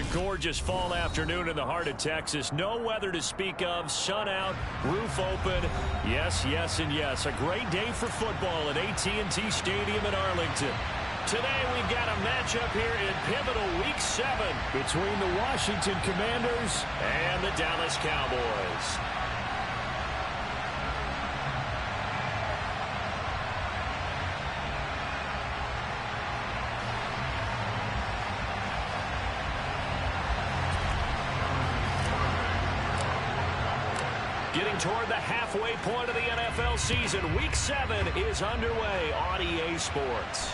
a gorgeous fall afternoon in the heart of Texas. No weather to speak of. Sun out, roof open. Yes, yes, and yes. A great day for football at AT&T Stadium in Arlington. Today we've got a matchup here in pivotal Week 7 between the Washington Commanders and the Dallas Cowboys. Getting toward the halfway point of the NFL season, Week 7 is underway on EA Sports.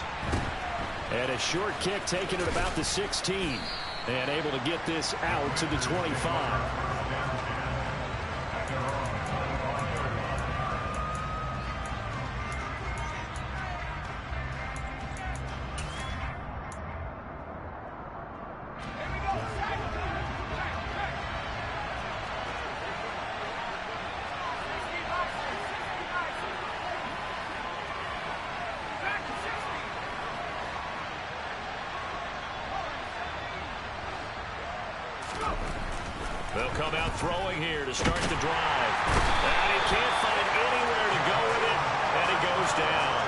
And a short kick taken at about the 16. And able to get this out to the 25. They'll come out throwing here to start the drive. And he can't find anywhere to go with it, and he goes down.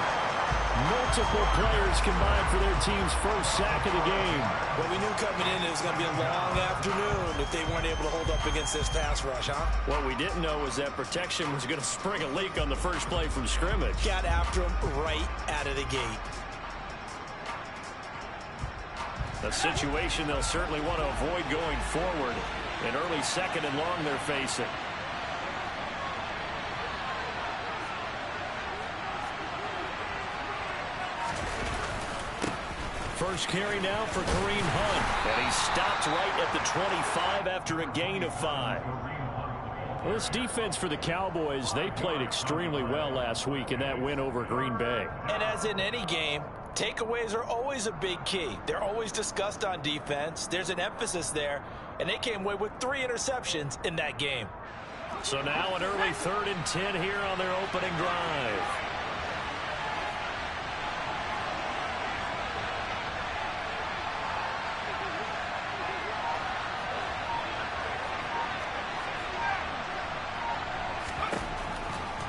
Multiple players combined for their team's first sack of the game. Well, we knew coming in it was going to be a long afternoon if they weren't able to hold up against this pass rush, huh? What we didn't know was that protection was going to spring a leak on the first play from scrimmage. Got after him right out of the gate. A situation they'll certainly want to avoid going forward. An early second and long they're facing. First carry now for Kareem Hunt. And he stopped right at the 25 after a gain of 5. Well, this defense for the Cowboys, they played extremely well last week in that win over Green Bay. And as in any game, takeaways are always a big key. They're always discussed on defense. There's an emphasis there, and they came away with 3 interceptions in that game. So now an early 3rd and 10 here on their opening drive.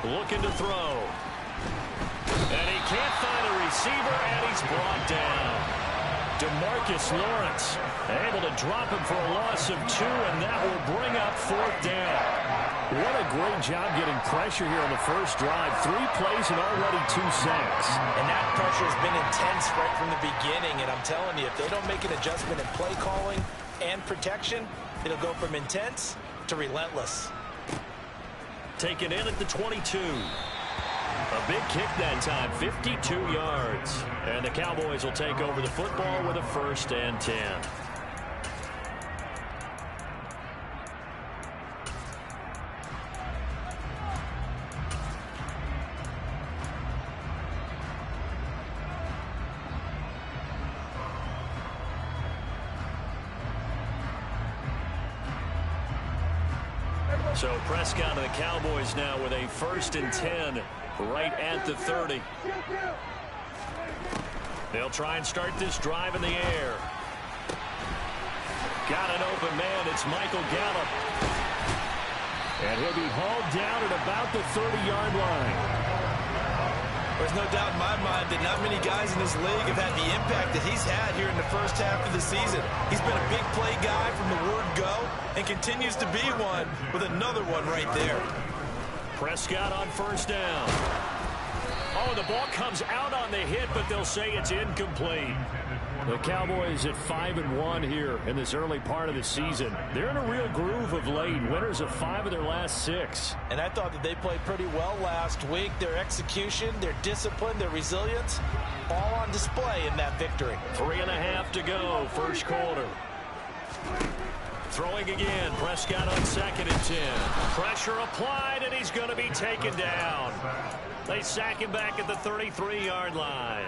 Looking to throw. And he can't find a receiver, and he's brought down. DeMarcus Lawrence able to drop him for a loss of 2, and that will bring up 4th down. What a great job getting pressure here on the first drive. 3 plays and already 2 sacks. And that pressure has been intense right from the beginning, and I'm telling you, if they don't make an adjustment in play calling and protection, it'll go from intense to relentless. Taken in at the 22. A big kick that time, 52 yards. And the Cowboys will take over the football with a 1st and 10. So Prescott and the Cowboys now with a 1st and 10 right at the 30. They'll try and start this drive in the air. Got an open man. It's Michael Gallup. And he'll be hauled down at about the 30-yard line. There's no doubt in my mind that not many guys in this league have had the impact that he's had here in the first half of the season. He's been a big play guy from the word go and continues to be one with another one right there. Prescott on 1st down. Oh, the ball comes out on the hit, but they'll say it's incomplete. The Cowboys at 5-1 here in this early part of the season. They're in a real groove of late. Winners of 5 of their last 6. And I thought that they played pretty well last week. Their execution, their discipline, their resilience, all on display in that victory. 3.5 to go, first quarter. Throwing again, Prescott on 2nd and 10. Pressure applied, and he's going to be taken down. They sack him back at the 33-yard line.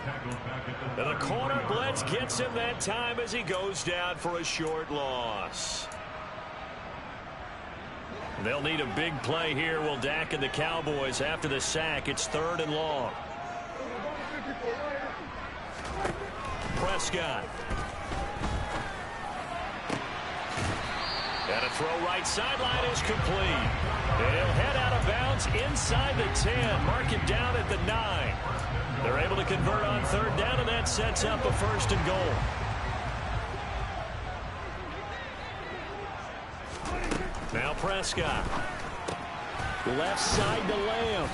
And the corner blitz gets him that time as he goes down for a short loss. They'll need a big play here, will Dak and the Cowboys after the sack. It's 3rd and long. Prescott. And a throw right sideline is complete. They'll head out of bounds inside the 10. Mark him down at the 9. They're able to convert on third down, and that sets up a first and goal. Now Prescott. Left side to Lamb.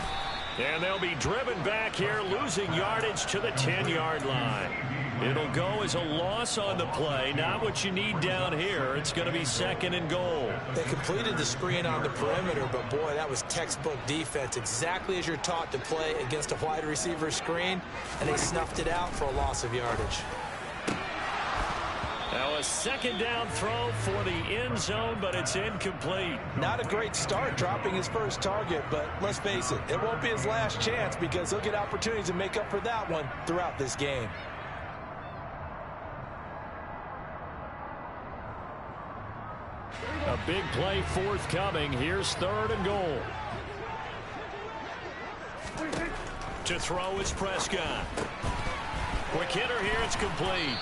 And they'll be driven back here, losing yardage to the 10-yard line. It'll go as a loss on the play. Not what you need down here. It's going to be second and goal. They completed the screen on the perimeter, but boy, that was textbook defense. Exactly as you're taught to play against a wide receiver screen, and they snuffed it out for a loss of yardage. Now a second down throw for the end zone, but it's incomplete. Not a great start dropping his first target, but let's face it, it won't be his last chance because he'll get opportunities to make up for that one throughout this game. A big play forthcoming. Here's third and goal. To throw is Prescott. Quick hitter here. It's complete.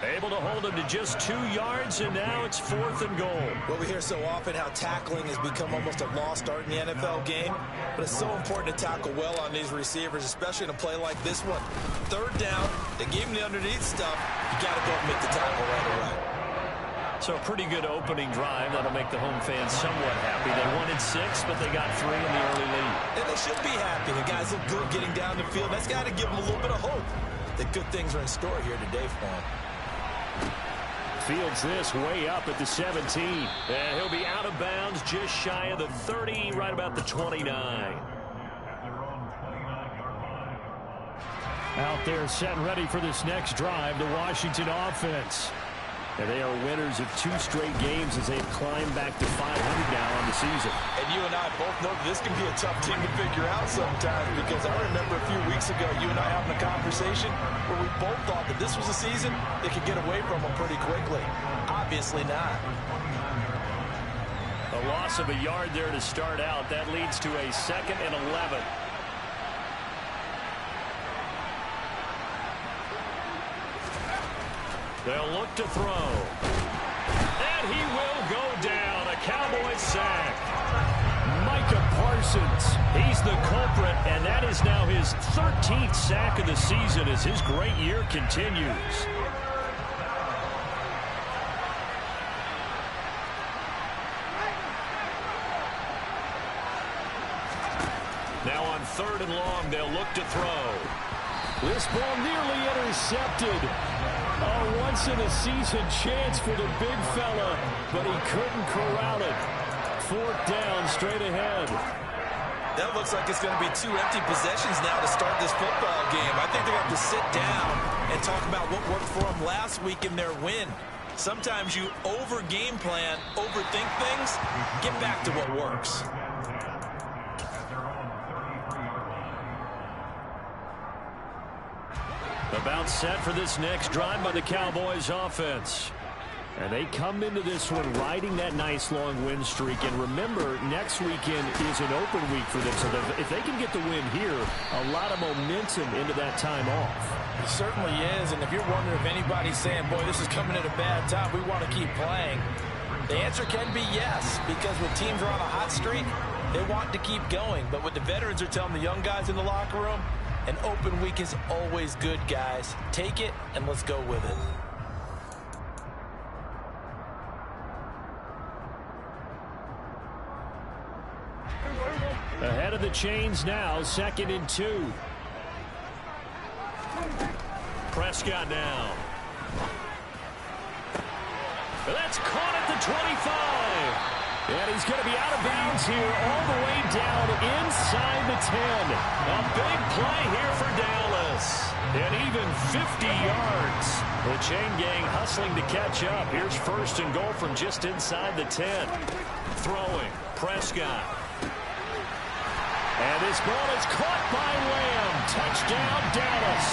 Able to hold him to just 2 yards, and now it's fourth and goal. Well, we hear so often how tackling has become almost a lost art in the NFL game, but it's so important to tackle well on these receivers, especially in a play like this one. Third down, they gave him the underneath stuff. You got to go and make the tackle right away. So a pretty good opening drive. That'll make the home fans somewhat happy. They wanted 6, but they got 3 in the early lead. And they should be happy. The guys look good getting down the field. That's got to give them a little bit of hope that good things are in store here today for them. Fields this way up at the 17. And he'll be out of bounds just shy of the 30, right about the 29. Out there set and ready for this next drive, the Washington offense. And they are winners of 2 straight games as they've climbed back to 500 now on the season. And you and I both know that this can be a tough team to figure out sometimes, because I remember a few weeks ago you and I having a conversation where we both thought that this was a season that could get away from them pretty quickly. Obviously not. A loss of a yard there to start out. That leads to a 2nd and 11. They'll look to throw. And he will go down. A Cowboys sack. Micah Parsons. He's the culprit, and that is now his 13th sack of the season as his great year continues. Now on 3rd and long, they'll look to throw. This ball nearly intercepted. A once-in-a-season chance for the big fella, but he couldn't corral it. 4th down, straight ahead. That looks like it's going to be 2 empty possessions now to start this football game. I think they're going to have to sit down and talk about what worked for them last week in their win. Sometimes you over-game plan, overthink things, get back to what works. About set for this next drive by the Cowboys offense. And they come into this one riding that nice long win streak. And remember, next weekend is an open week for them. So if they can get the win here, a lot of momentum into that time off. It certainly is. And if you're wondering if anybody's saying, boy, this is coming at a bad time, we want to keep playing, the answer can be yes. Because when teams are on a hot streak, they want to keep going. But what the veterans are telling the young guys in the locker room, an open week is always good, guys. Take it, and let's go with it. Ahead of the chains now, 2nd and 2. Prescott now. That's caught at the 25. And he's going to be out of bounds here all the way down inside the 10. A big play here for Dallas. And even 50 yards. The chain gang hustling to catch up. Here's 1st and goal from just inside the 10. Throwing. Prescott. And this ball is caught by Lamb. Touchdown, Dallas.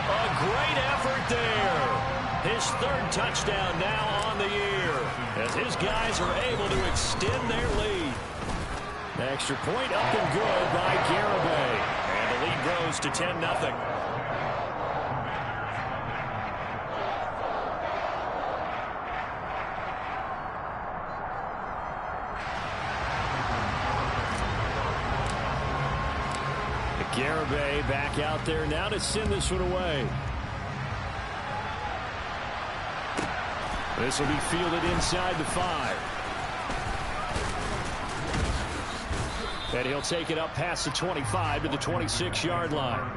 A great effort there. His 3rd touchdown now on the year, as his guys are able to extend their lead. Extra point up and good by Garibay. And the lead grows to 10-0. Garibay back out there now to send this one away. This will be fielded inside the 5. And he'll take it up past the 25 to the 26-yard line.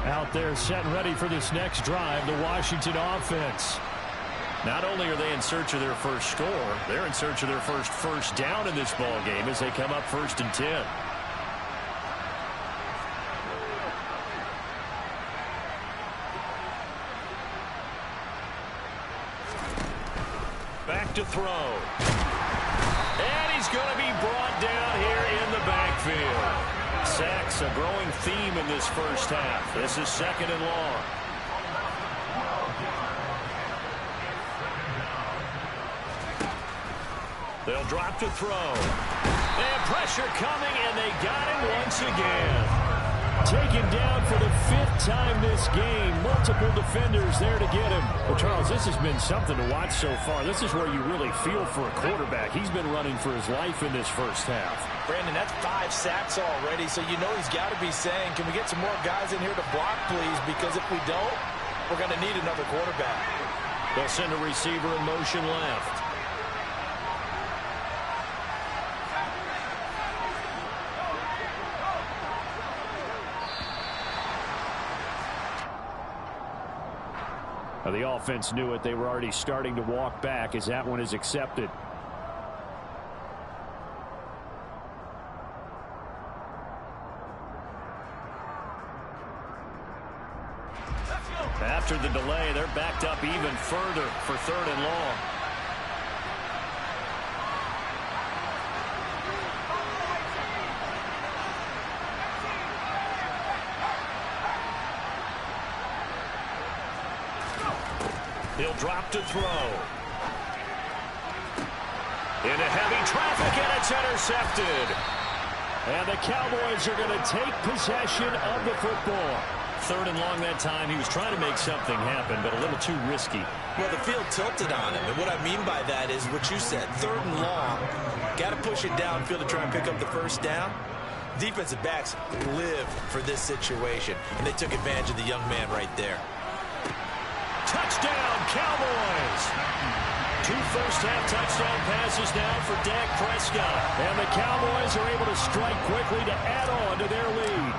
Out there set and ready for this next drive, the Washington offense. Not only are they in search of their first score, they're in search of their first down in this ball game as they come up 1st and 10. Back to throw. And he's going to be brought down here in the backfield. Sacks, a growing theme in this first half. This is 2nd and long. They'll drop to throw. And pressure coming, and they got him once again. Taken down for the 5th time this game. Multiple defenders there to get him. Well, Charles, this has been something to watch so far. This is where you really feel for a quarterback. He's been running for his life in this first half. Brandon, that's 5 sacks already, so you know he's got to be saying, can we get some more guys in here to block, please? Because if we don't, we're going to need another quarterback. They'll send a receiver in motion left. The offense knew it. They were already starting to walk back as that one is accepted. After the delay, they're backed up even further for 3rd and long. He'll drop to throw. Into heavy traffic, and it's intercepted. And the Cowboys are going to take possession of the football. 3rd and long that time. He was trying to make something happen, but a little too risky. Well, the field tilted on him, and what I mean by that is what you said. 3rd and long. Got to push it downfield to try and pick up the first down. Defensive backs live for this situation, and they took advantage of the young man right there. Touchdown, Cowboys! 2 first-half touchdown passes now for Dak Prescott. And the Cowboys are able to strike quickly to add on to their lead.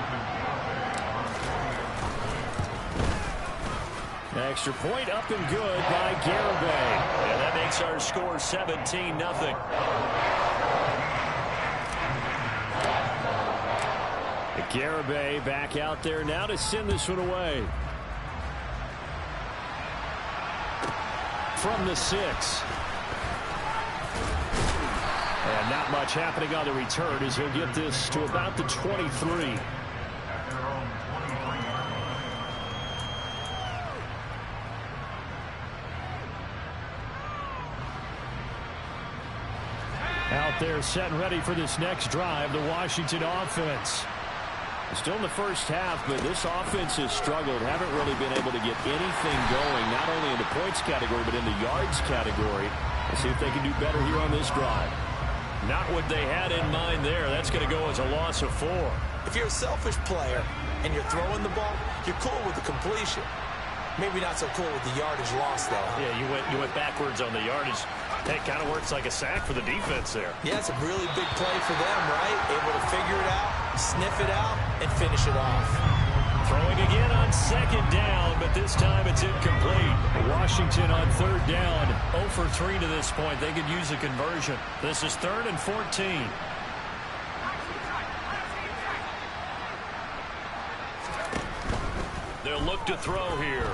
Extra point up and good by Garibay. And that makes our score 17-0. Garibay back out there now to send this one away. From the 6. And not much happening on the return as he'll get this to about the 23. Out there set and ready for this next drive, the Washington offense. Still in the first half, but this offense has struggled. Haven't really been able to get anything going, not only in the points category, but in the yards category. Let's see if they can do better here on this drive. Not what they had in mind there. That's going to go as a loss of 4. If you're a selfish player and you're throwing the ball, you're cool with the completion. Maybe not so cool with the yardage loss, though. Yeah, you went backwards on the yardage. It kind of works like a sack for the defense there. Yeah, it's a really big play for them, right? Able to figure it out, sniff it out, and finish it off. Throwing again on 2nd down, but this time it's incomplete. Washington on 3rd down. 0 for 3 to this point. They could use a conversion. This is 3rd and 14. They'll look to throw here.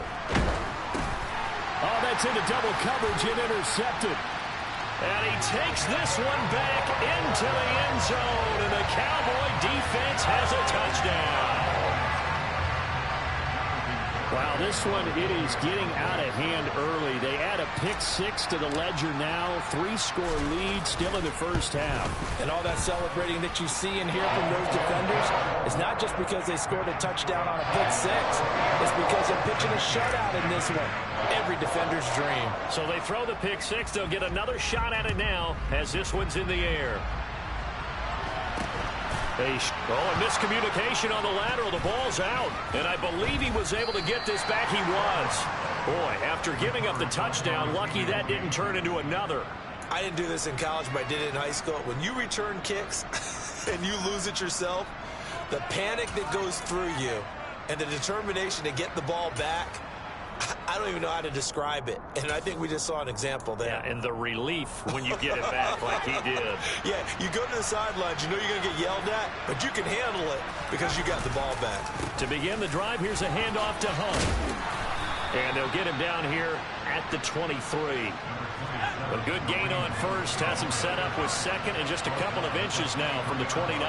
Oh, that's into double coverage and intercepted. And he takes this one back into the end zone, and the Cowboy defense has a touchdown. Wow, this one, it is getting out of hand early. They add a pick-6 to the ledger now. 3-score lead still in the first half. And all that celebrating that you see and hear from those defenders is not just because they scored a touchdown on a pick-6. It's because they're pitching a shutout in this one. every defender's dream. So they throw the pick six. They'll get another shot at it now as this one's in the air. A miscommunication on the lateral. The ball's out. And I believe he was able to get this back. He was. Boy, after giving up the touchdown, lucky that didn't turn into another. I didn't do this in college, but I did it in high school. When you return kicks and you lose it yourself, the panic that goes through you and the determination to get the ball back, I don't even know how to describe it. And I think we just saw an example there. Yeah, and the relief when you get it back like he did. Yeah, you go to the sidelines, you know you're going to get yelled at, but you can handle it because you got the ball back. To begin the drive, here's a handoff to Hunt. And they'll get him down here at the 23. A good gain on first. Has him set up with second and just a couple of inches now from the 29.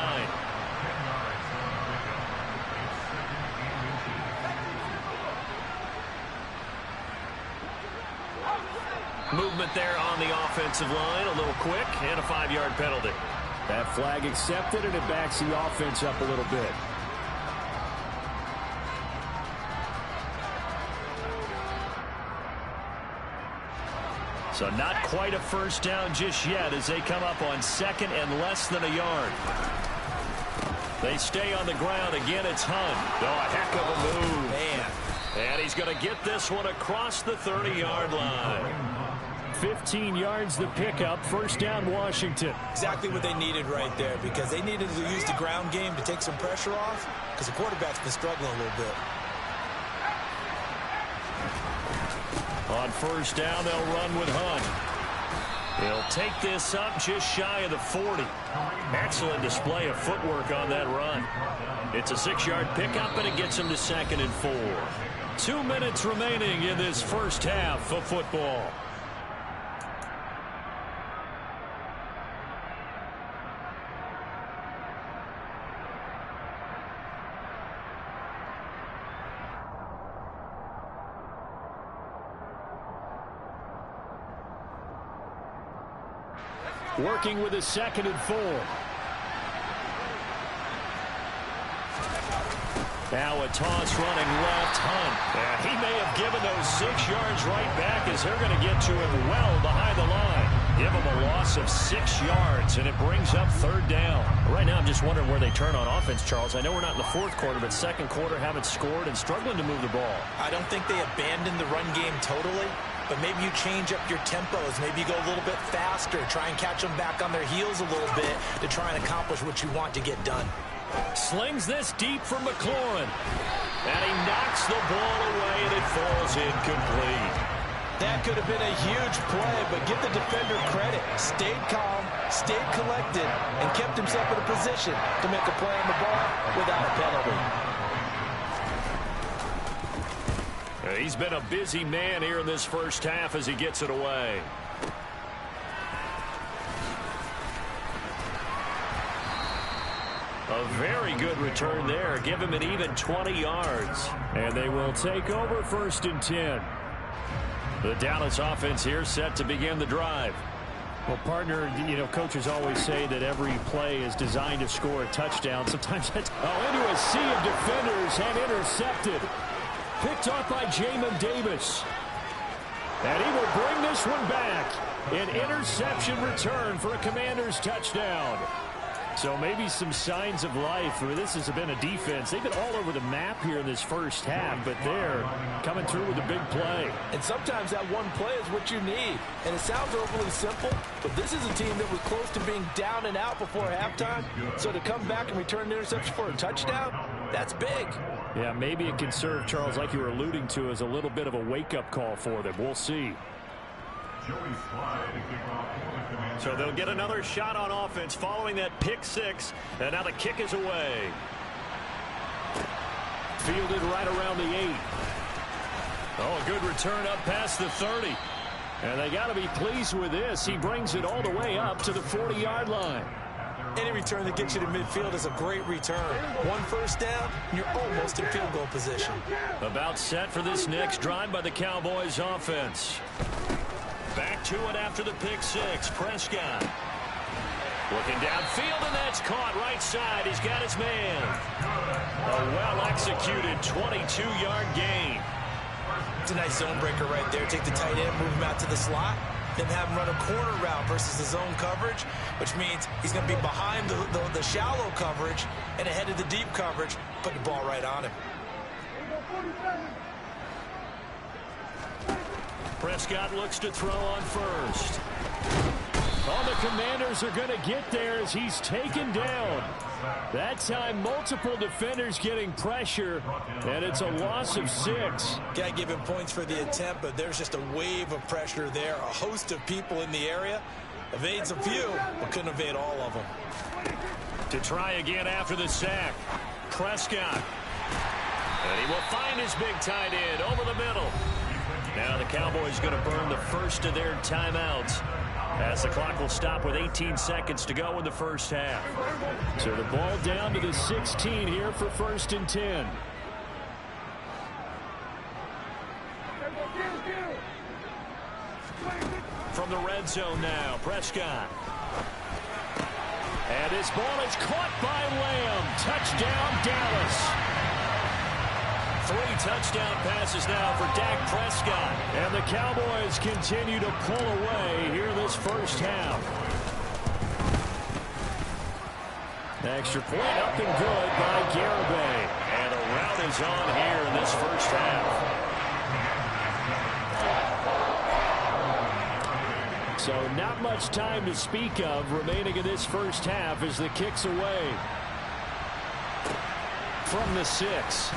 Movement there on the offensive line. A little quick and a 5-yard penalty. That flag accepted, and it backs the offense up a little bit. So not quite a first down just yet as they come up on second and less than a yard. They stay on the ground. Again, it's Hunt. Oh, a heck of a move. Man. And he's going to get this one across the 30-yard line. 15 yards the pickup. First down, Washington. Exactly what they needed right there because they needed to use the ground game to take some pressure off because the quarterback's been struggling a little bit. On first down, they'll run with Hunt. He'll take this up just shy of the 40. Excellent display of footwork on that run. It's a 6-yard pickup, and it gets him to 2nd and 4. 2 minutes remaining in this first half of football. Working with a 2nd and 4. Now a toss running left. Hunt. He may have given those 6 yards right back as they're going to get to him well behind the line. Give him a loss of 6 yards, and it brings up 3rd down. Right now I'm just wondering where they turn on offense, Charles. I know we're not in the 4th quarter, but 2nd quarter haven't scored and struggling to move the ball. I don't think they abandoned the run game totally. But maybe you change up your tempos. Maybe you go a little bit faster. Try and catch them back on their heels a little bit to try and accomplish what you want to get done. Slings this deep for McLaurin. And he knocks the ball away, and it falls incomplete. That could have been a huge play, but give the defender credit. Stayed calm, stayed collected, and kept himself in a position to make a play on the ball without a penalty. He's been a busy man here in this first half as he gets it away. A very good return there. Give him an even 20 yards. And they will take over 1st and 10. The Dallas offense here set to begin the drive. Well, partner, you know, coaches always say that every play is designed to score a touchdown. Sometimes that's into a sea of defenders and intercepted. Picked off by Jamin Davis. And he will bring this one back. An interception return for a Commanders touchdown. So maybe some signs of life. This has been a defense. They've been all over the map here in this first half, but they're coming through with a big play. And sometimes that one play is what you need. And it sounds overly simple, but this is a team that was close to being down and out before halftime. So to come back and return an interception for a touchdown, that's big. Yeah, maybe it can serve, Charles, like you were alluding to, as a little bit of a wake-up call for them. We'll see. So they'll get another shot on offense following that pick 6, and now the kick is away. Fielded right around the 8. Oh, a good return up past the 30. And they got to be pleased with this. He brings it all the way up to the 40-yard line. Any return that gets you to midfield is a great return. One first down, and you're almost in field goal position. About set for this next drive by the Cowboys offense. Back to it after the pick 6. Prescott looking downfield, and that's caught right side. He's got his man. A well-executed 22-yard gain. It's a nice zone breaker right there. Take the tight end, move him out to the slot, then have him run a corner route versus the zone coverage, which means he's going to be behind the shallow coverage and ahead of the deep coverage, put the ball right on him. Prescott looks to throw on first. Oh, the Commanders are going to get there as he's taken down. That time, multiple defenders getting pressure, and it's a loss of 6. Got to give him points for the attempt, but there's just a wave of pressure there. A host of people in the area. Evades a few, but couldn't evade all of them. To try again after the sack, Prescott. And he will find his big tight end over the middle. Now the Cowboys going to burn the first of their timeouts, as the clock will stop with 18 seconds to go in the first half. So the ball down to the 16 here for 1st and 10. From the red zone now, Prescott. And his ball is caught by Lamb. Touchdown, Dallas. 3 touchdown passes now for Dak Prescott. And the Cowboys continue to pull away here this first half. Extra point up and good by Garibay. And a rout is on here in this first half. So not much time to speak of remaining in this first half as the kick's away. From the 6.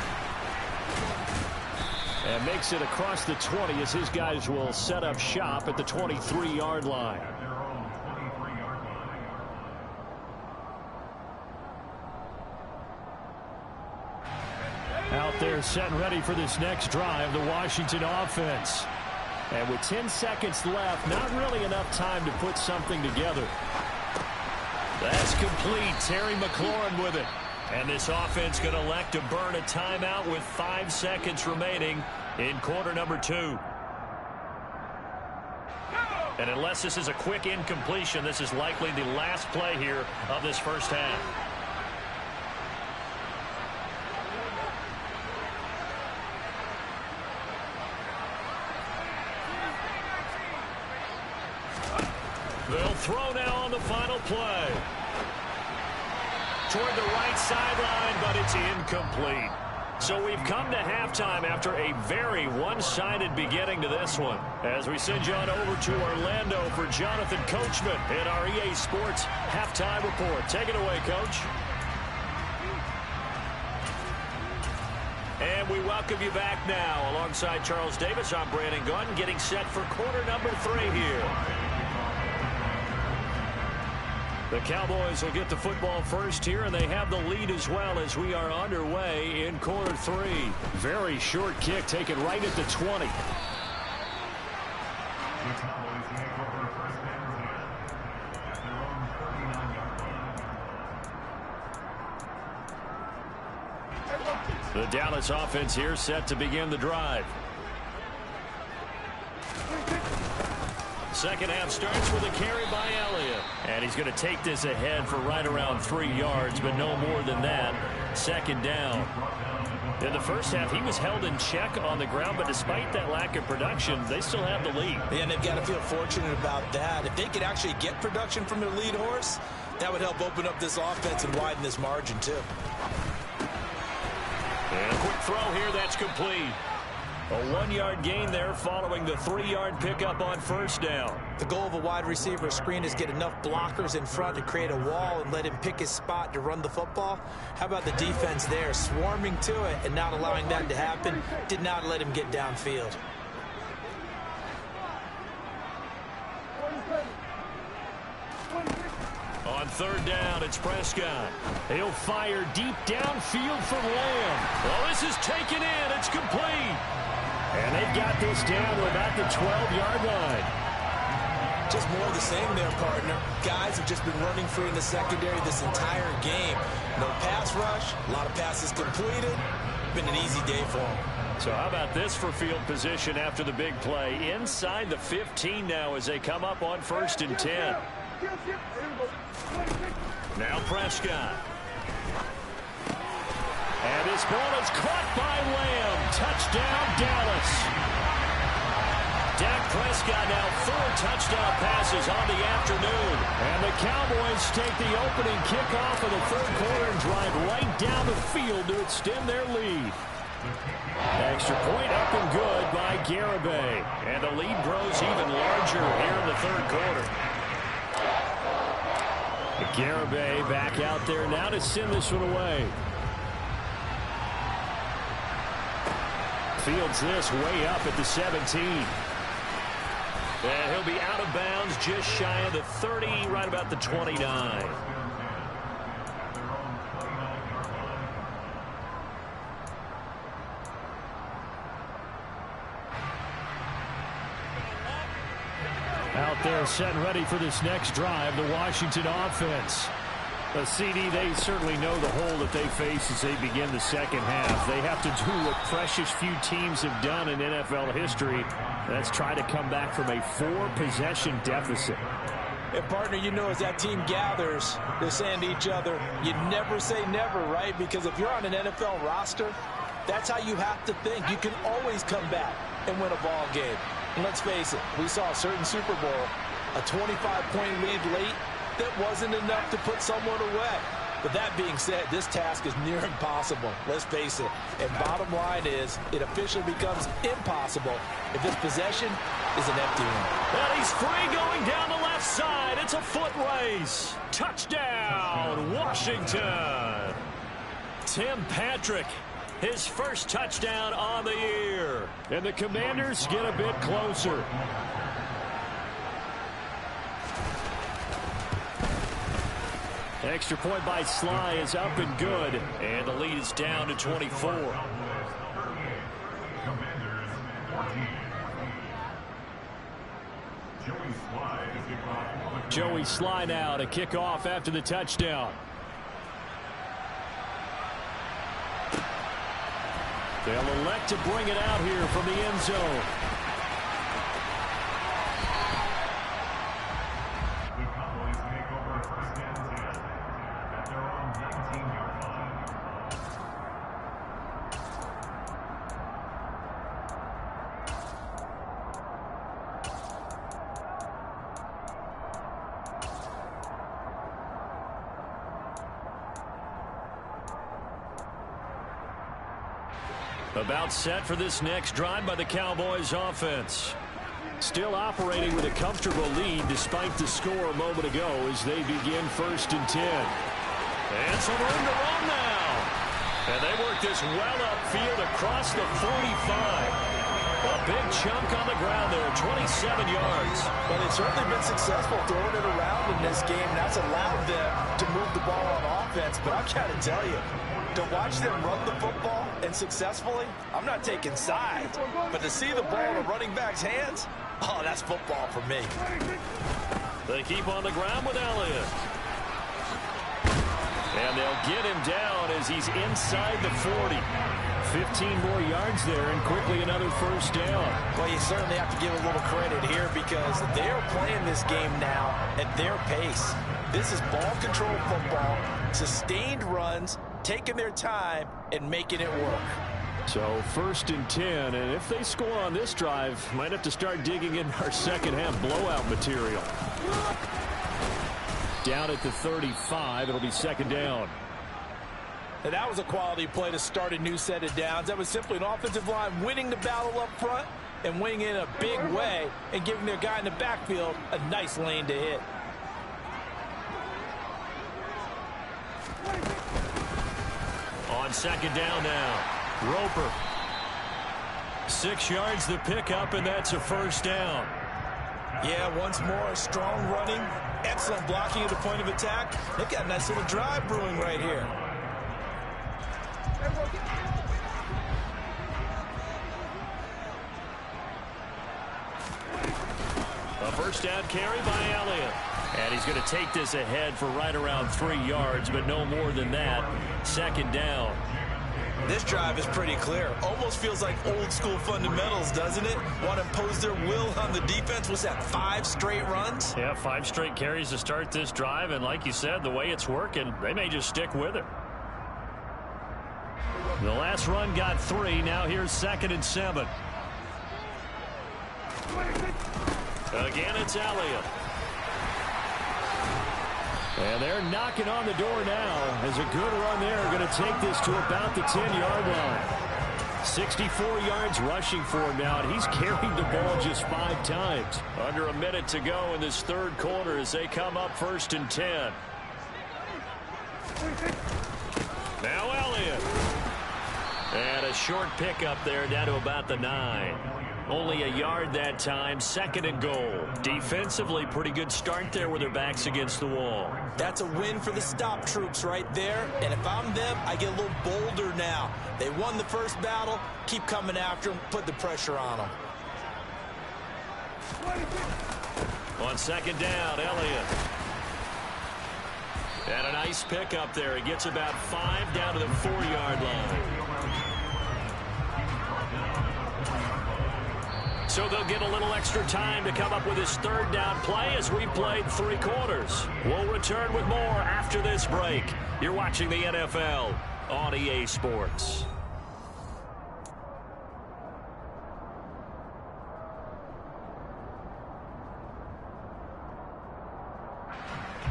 And makes it across the 20 as his guys will set up shop at the 23-yard line. Out there set and ready for this next drive, the Washington offense. And with 10 seconds left, not really enough time to put something together. That's complete. Terry McLaurin with it. And this offense going to elect to burn a timeout with 5 seconds remaining in quarter number 2. And unless this is a quick incompletion, this is likely the last play here of this first half. They'll throw now on the final play. Toward the right sideline, but it's incomplete. So we've come to halftime after a very one-sided beginning to this one. As we send you on over to Orlando for Jonathan Coachman in our EA Sports Halftime Report. Take it away, Coach. And we welcome you back now. Alongside Charles Davis, I'm Brandon Gunn, getting set for quarter number 3 here. The Cowboys will get the football first here, and they have the lead as well as we are underway in quarter 3. Very short kick taken right at the 20. The Dallas offense here set to begin the drive. Second half starts with a carry by Elliott. And he's going to take this ahead for right around 3 yards, but no more than that. Second down. In the first half, he was held in check on the ground, but despite that lack of production, they still have the lead. Yeah, and they've got to feel fortunate about that. If they could actually get production from their lead horse, that would help open up this offense and widen this margin, too. And a quick throw here, that's complete. A 1-yard gain there following the 3-yard pickup on first down. The goal of a wide receiver screen is get enough blockers in front to create a wall and let him pick his spot to run the football. How about the defense there, swarming to it and not allowing that to happen? Did not let him get downfield. On third down, it's Prescott. He'll fire deep downfield for Lamb. Well, this is taken in. It's complete. And they've got this down to about the 12-yard line. Just more of the same there, partner. Guys have just been running free in the secondary this entire game. No pass rush, a lot of passes completed. Been an easy day for them. So how about this for field position after the big play? Inside the 15 now as they come up on 1st and 10. Now Prescott. And his ball is caught by Lamb. Touchdown, Dallas. Dak Prescott now 4 touchdown passes on the afternoon. And the Cowboys take the opening kickoff of the third quarter and drive right down the field to extend their lead. Extra point up and good by Garibay. And the lead grows even larger here in the third quarter. Garibay back out there now to send this one away. Fields this way up at the 17. And he'll be out of bounds just shy of the 30, right about the 29. Out there set and ready for this next drive, the Washington offense. A CD, they certainly know the hole that they face as they begin the second half. They have to do what precious few teams have done in NFL history. That's try to come back from a 4-possession deficit. And, partner, you know, as that team gathers, they're saying to each other, you never say never, right? Because if you're on an NFL roster, that's how you have to think. You can always come back and win a ball game. And let's face it, we saw a certain Super Bowl, a 25-point lead late, that wasn't enough to put someone away. But that being said, this task is near impossible. Let's face it. And bottom line is, it officially becomes impossible if this possession is an empty one. And he's free going down the left side. It's a foot race. Touchdown, Washington. Tim Patrick, his first touchdown on the year. And the Commanders get a bit closer. Extra point by Sly is up and good. And the lead is down to 24. Joey Sly now to kick off after the touchdown. They'll elect to bring it out here from the end zone. About set for this next drive by the Cowboys offense. Still operating with a comfortable lead despite the score a moment ago as they begin 1st and 10. And some room to run now. And they work this well upfield across the 45. A big chunk on the ground there, 27 yards. But they've certainly been successful throwing it around in this game. That's allowed them to move the ball on offense. But I've got to tell you, to watch them run the football and successfully, I'm not taking sides. But to see the ball in the running back's hands, oh, that's football for me. They keep on the ground with Elliott. And they'll get him down as he's inside the 40. 15 more yards there and quickly another first down. Well, you certainly have to give a little credit here because they're playing this game now at their pace. This is ball control football, sustained runs, taking their time and making it work. So 1st and 10, and if they score on this drive, might have to start digging in our second half blowout material. Down at the 35, it'll be 2nd down. And that was a quality play to start a new set of downs. That was simply an offensive line winning the battle up front and winning in a big way and giving their guy in the backfield a nice lane to hit. On 2nd down now, Roper. 6 yards the pickup, and that's a first down. Yeah, once more, strong running, excellent blocking at the point of attack. They've got a nice little drive brewing right here. A first down carry by Elliott. And he's going to take this ahead for right around 3 yards, but no more than that. 2nd down. This drive is pretty clear. Almost feels like old school fundamentals, doesn't it? Want to impose their will on the defense. Was that 5 straight runs? Yeah, 5 straight carries to start this drive. And like you said, the way it's working, they may just stick with it. The last run got 3. Now here's 2nd and 7. Again, it's Elliott. And they're knocking on the door now as a good run there. Going to take this to about the 10-yard line. 64 yards rushing for him now, and he's carried the ball just 5 times. Under a minute to go in this third quarter as they come up 1st and 10. Now Elliott. And a short pickup there down to about the 9. Only a yard that time, 2nd and goal. Defensively, pretty good start there with their backs against the wall. That's a win for the stop troops right there. And if I'm them, I get a little bolder now. They won the first battle. Keep coming after them. Put the pressure on them. On 2nd down, Elliott. And a nice pickup there. He gets about 5 down to the 4-yard line. So they'll get a little extra time to come up with his 3rd down play as we've played 3 quarters. We'll return with more after this break. You're watching the NFL on EA Sports.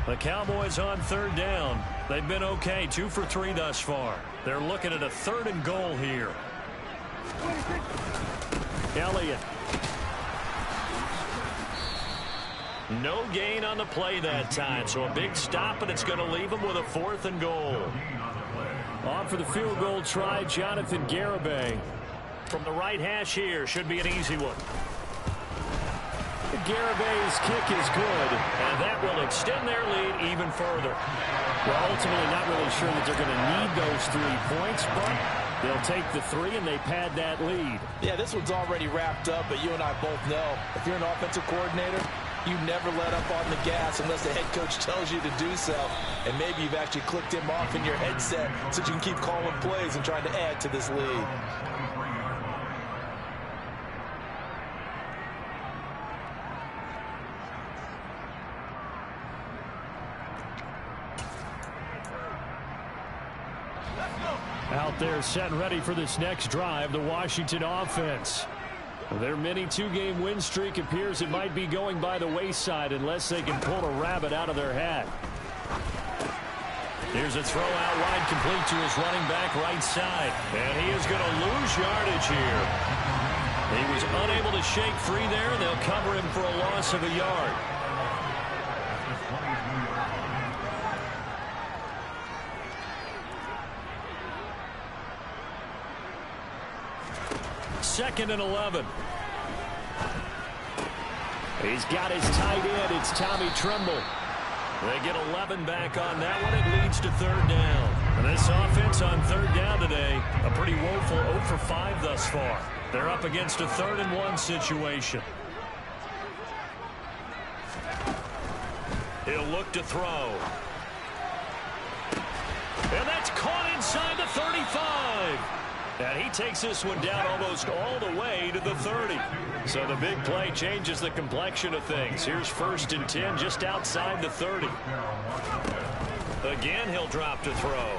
The Cowboys on 3rd down. They've been okay, 2 for 3 thus far. They're looking at a 3rd and goal here. Elliott. No gain on the play that time, so a big stop, and it's going to leave him with a 4th and goal. On for the field goal try, Jonathan Garibay. From the right hash here, should be an easy one. Garibay's kick is good, and that will extend their lead even further. Well, ultimately not really sure that they're going to need those 3 points, but they'll take the 3 and they pad that lead. Yeah, this one's already wrapped up, but you and I both know if you're an offensive coordinator, you never let up on the gas unless the head coach tells you to do so. And maybe you've actually clicked him off in your headset so you can keep calling plays and trying to add to this lead. Out there set and ready for this next drive, the Washington offense. Their mini 2-game win streak appears it might be going by the wayside unless they can pull a rabbit out of their hat. Here's a throw out wide, complete to his running back right side. And he is going to lose yardage here. He was unable to shake free there, and they'll cover him for a loss of a yard. Second and 11. He's got his tight end. It's Tommy Tremble. They get 11 back on that one. It leads to 3rd down. And this offense on 3rd down today, a pretty woeful 0 for 5 thus far. They're up against a 3rd and 1 situation. He'll look to throw. And that's caught inside the 35. And he takes this one down almost all the way to the 30. So the big play changes the complexion of things. Here's 1st and 10 just outside the 30. Again, he'll drop to throw.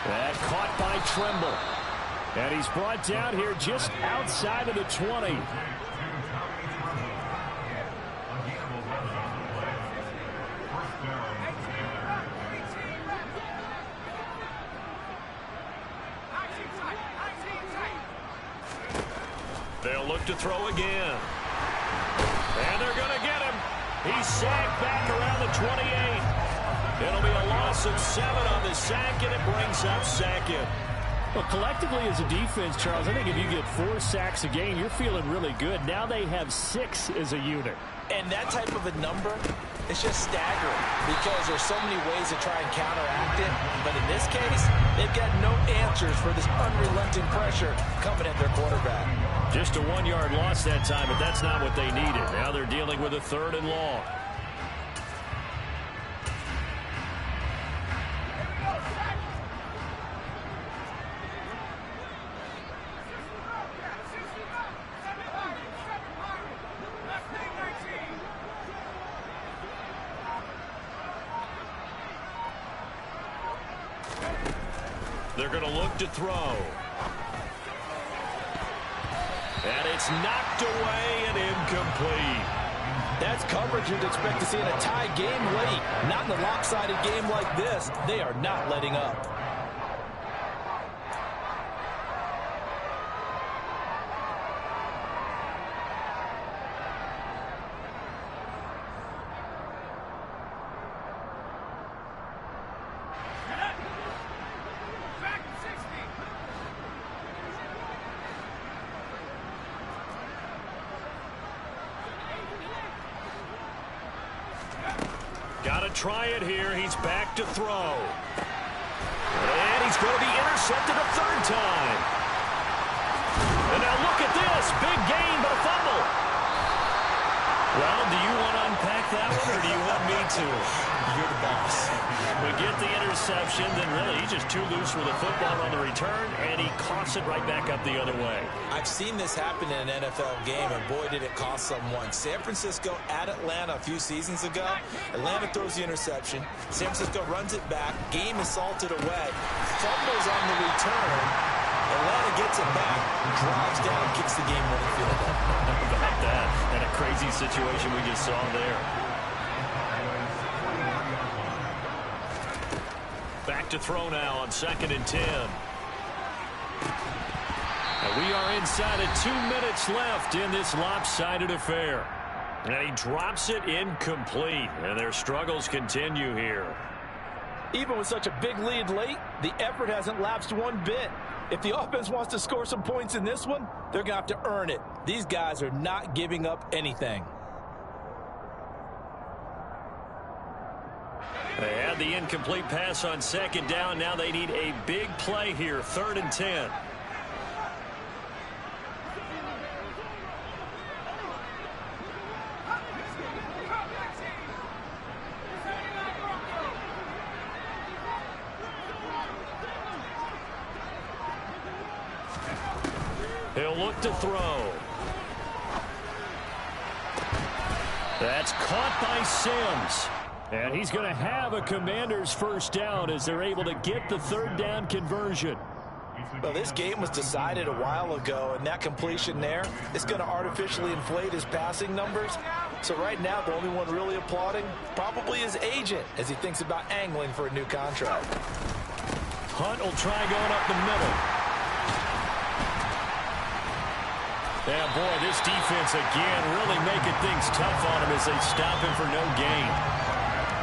That caught by Tremble. And he's brought down here just outside of the 20. They'll look to throw again. And they're going to get him. He's sacked back around the 28. It'll be a loss of 7 on the sack, and it brings up 2nd. Well, collectively as a defense, Charles, I think if you get 4 sacks a game, you're feeling really good. Now they have 6 as a unit. And that type of a number, it's just staggering because there's so many ways to try and counteract it. But in this case, they've got no answers for this unrelenting pressure coming at their quarterback. Just a 1-yard loss that time, but that's not what they needed. Now they're dealing with a 3rd and long. They're going to look to throw. And it's knocked away and incomplete. That's coverage you'd expect to see in a tie game late. Not in a lopsided game like this. They are not letting up. Got to try it here. He's back to throw. And he's going to be intercepted a third time. And now look at this. Big gain, but a fumble. Well, do you want to unpack that one, or do you want me to? You're the boss. We get the interception, then really he's just too loose with the football on the return, and he coughs it right back up the other way. I've seen this happen in an NFL game, and boy, did it cost someone. San Francisco at Atlanta a few seasons ago. Atlanta throws the interception. San Francisco runs it back. Game is salted away. Fumbles on the return. Atlanta gets it back, drives down, kicks the game-winning field goal. How about that? And a crazy situation we just saw there. Back to throw now on 2nd and 10. And we are inside of 2 minutes left in this lopsided affair. And he drops it incomplete. And their struggles continue here. Even with such a big lead late, the effort hasn't lapsed one bit. If the offense wants to score some points in this one, they're going to have to earn it. These guys are not giving up anything. They had the incomplete pass on 2nd down. Now they need a big play here, 3rd and 10. He'll look to throw. That's caught by Sims. And he's going to have a Commanders first down as they're able to get the 3rd down conversion. Well, this game was decided a while ago, and that completion there is going to artificially inflate his passing numbers. So right now, the only one really applauding probably his agent as he thinks about angling for a new contract. Hunt will try going up the middle. Yeah, boy, this defense again really making things tough on him as they stop him for no gain.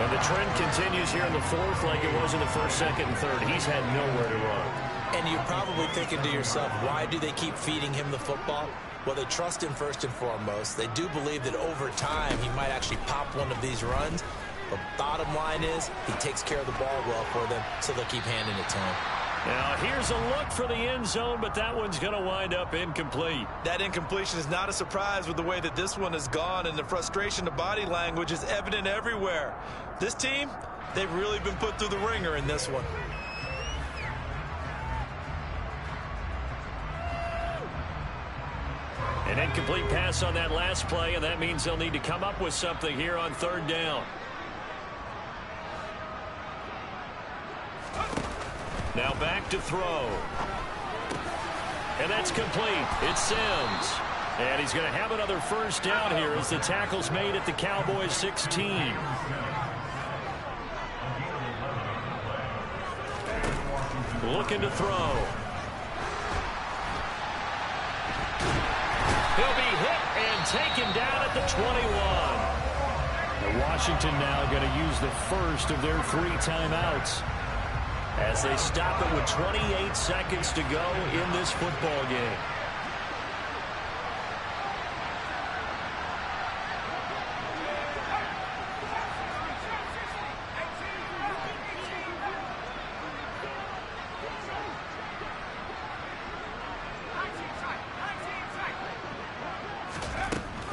And the trend continues here in the 4th like it was in the 1st, 2nd, and 3rd. He's had nowhere to run. And you're probably thinking to yourself, why do they keep feeding him the football? Well, they trust him first and foremost. They do believe that over time he might actually pop one of these runs. But bottom line is he takes care of the ball well for them, so they'll keep handing it to him. Now, here's a look for the end zone, but that one's going to wind up incomplete. That incompletion is not a surprise with the way that this one has gone, and the frustration of body language is evident everywhere. This team, they've really been put through the ringer in this one. An incomplete pass on that last play, and that means they'll need to come up with something here on 3rd down. Now back to throw. And that's complete. It's Sims. And he's going to have another first down here as the tackle's made at the Cowboys 16. Looking to throw. He'll be hit and taken down at the 21. And Washington now going to use the first of their 3 timeouts as they stop it with 28 seconds to go in this football game.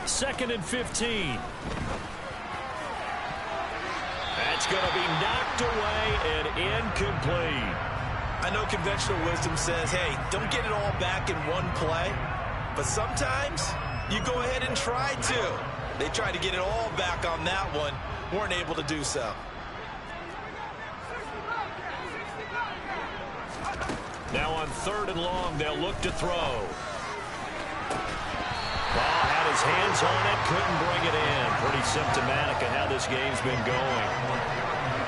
Second and 15. That's going to be knocked away and incomplete. I know conventional wisdom says, hey, don't get it all back in one play. But sometimes you go ahead and try to. They tried to get it all back on that one. Weren't able to do so. Now on 3rd and long, they'll look to throw. Oh, had his hands on it, couldn't bring it in. Pretty symptomatic of how this game's been going.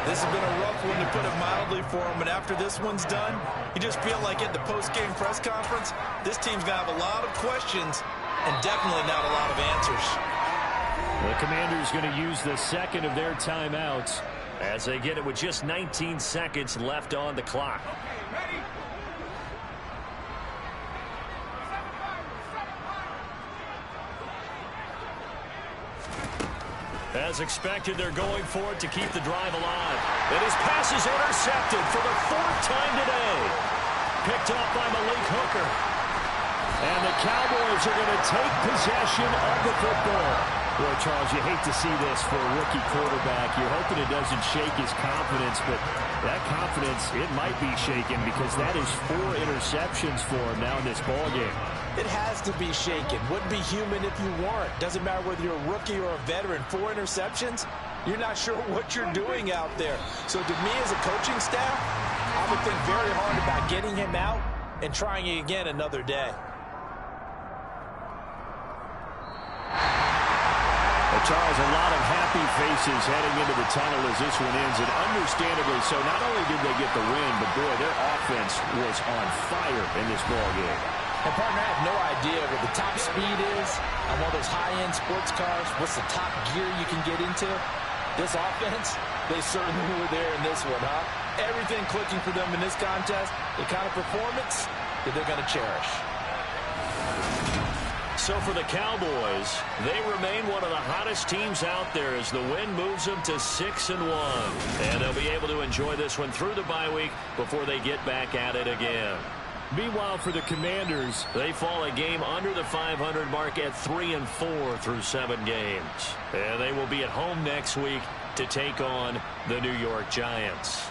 This has been a rough one, to put it mildly, for him. But after this one's done, you just feel like at the post-game press conference, this team's going to have a lot of questions and definitely not a lot of answers. The Commanders going to use the second of their timeouts as they get it with just 19 seconds left on the clock. As expected, they're going for it to keep the drive alive. And his pass is intercepted for the fourth time today. Picked off by Malik Hooker. And the Cowboys are going to take possession of the football. Boy, Charles, you hate to see this for a rookie quarterback. You're hoping it doesn't shake his confidence, but that confidence, it might be shaken because that is 4 interceptions for him now in this ballgame. It has to be shaken. Wouldn't be human if you weren't. Doesn't matter whether you're a rookie or a veteran. 4 interceptions, you're not sure what you're doing out there. So to me as a coaching staff, I would think very hard about getting him out and trying it again another day. Charles, a lot of happy faces heading into the tunnel as this one ends, and understandably so. Not only did they get the win, but boy, their offense was on fire in this ballgame. And partner, I have no idea what the top speed is on one of those high-end sports cars. What's the top gear you can get into? This offense, they certainly were there in this one, huh? Everything clicking for them in this contest, the kind of performance that they're going to cherish. So for the Cowboys, they remain one of the hottest teams out there as the win moves them to 6-1. And they'll be able to enjoy this one through the bye week before they get back at it again. Meanwhile, for the Commanders, they fall a game under the 500 mark at 3-4 through 7 games. And they will be at home next week to take on the New York Giants.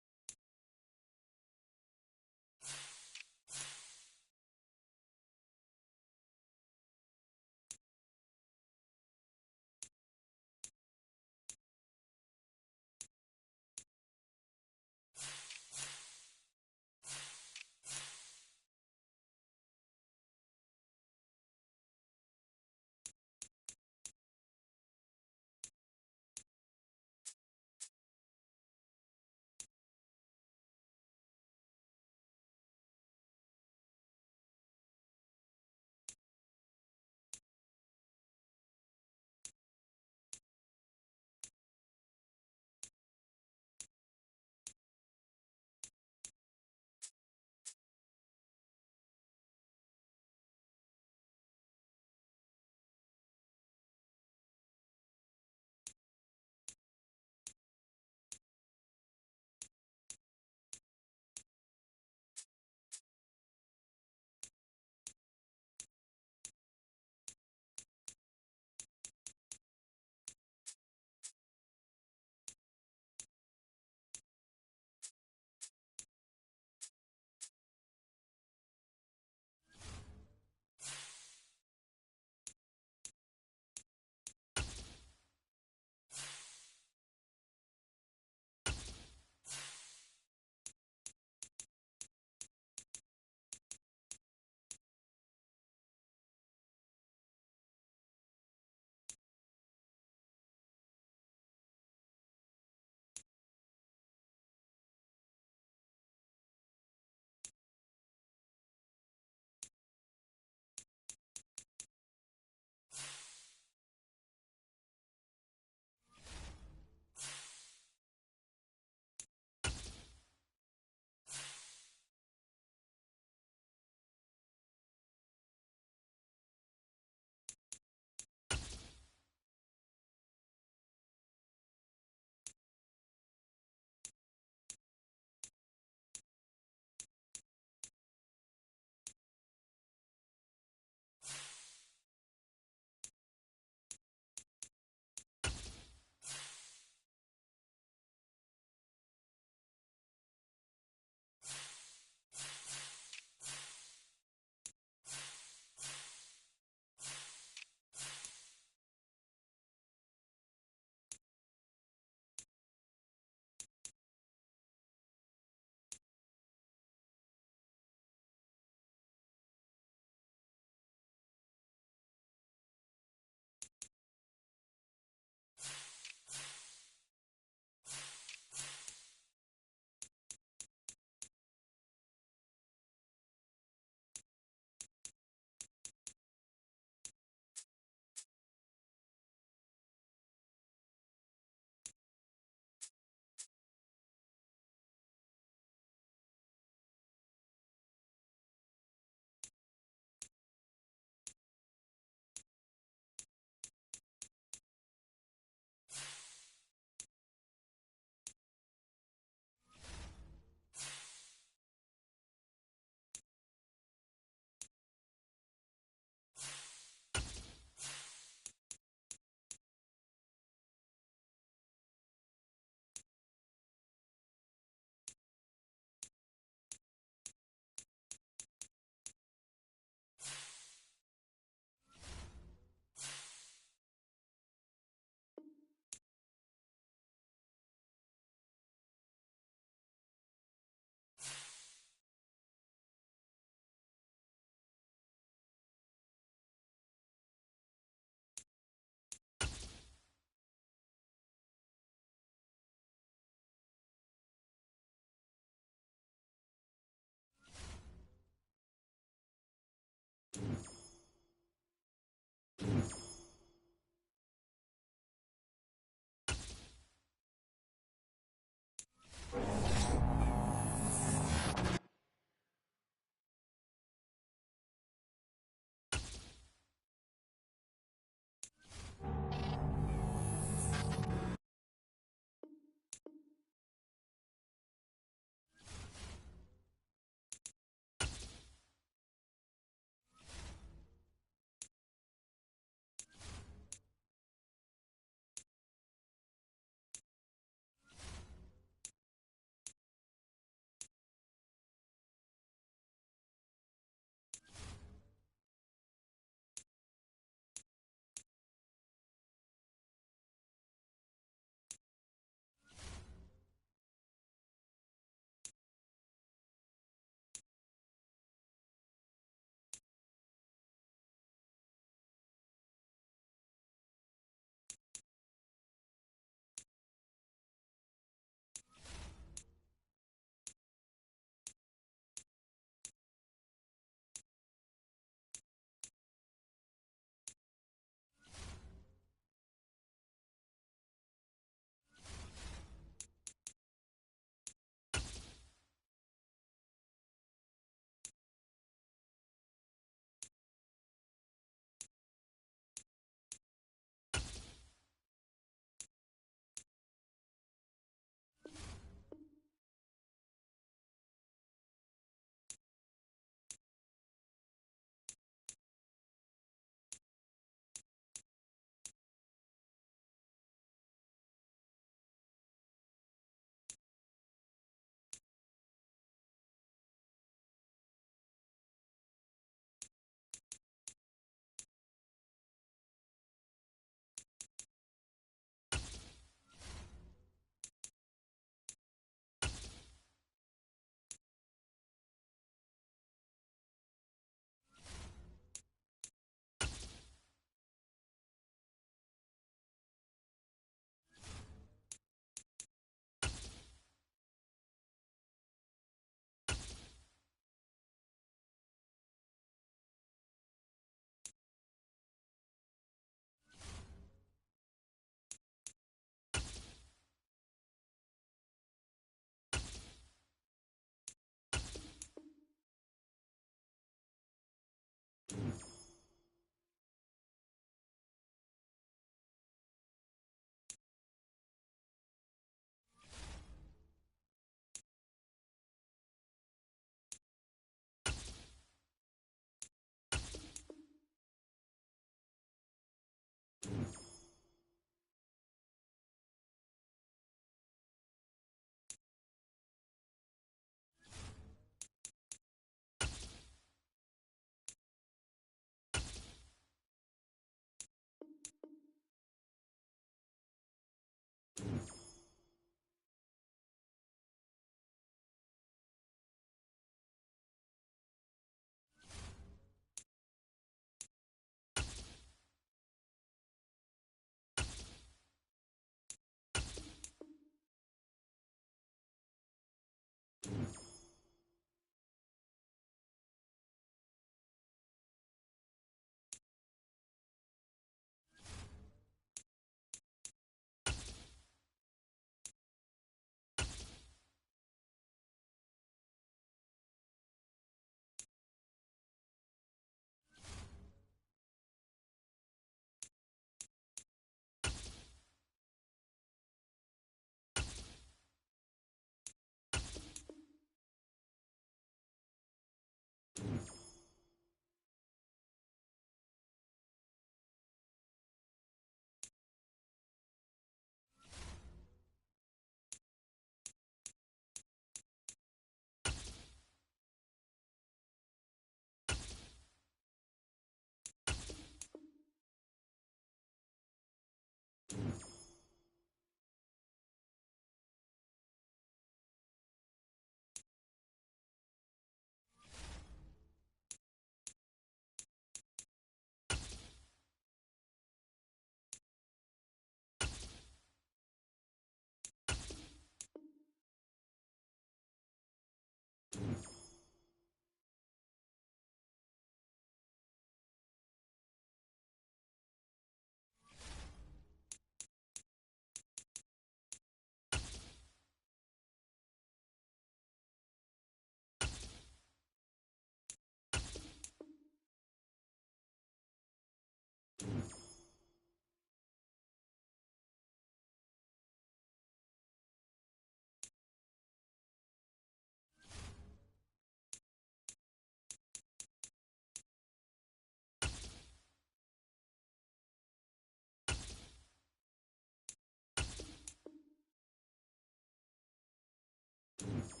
You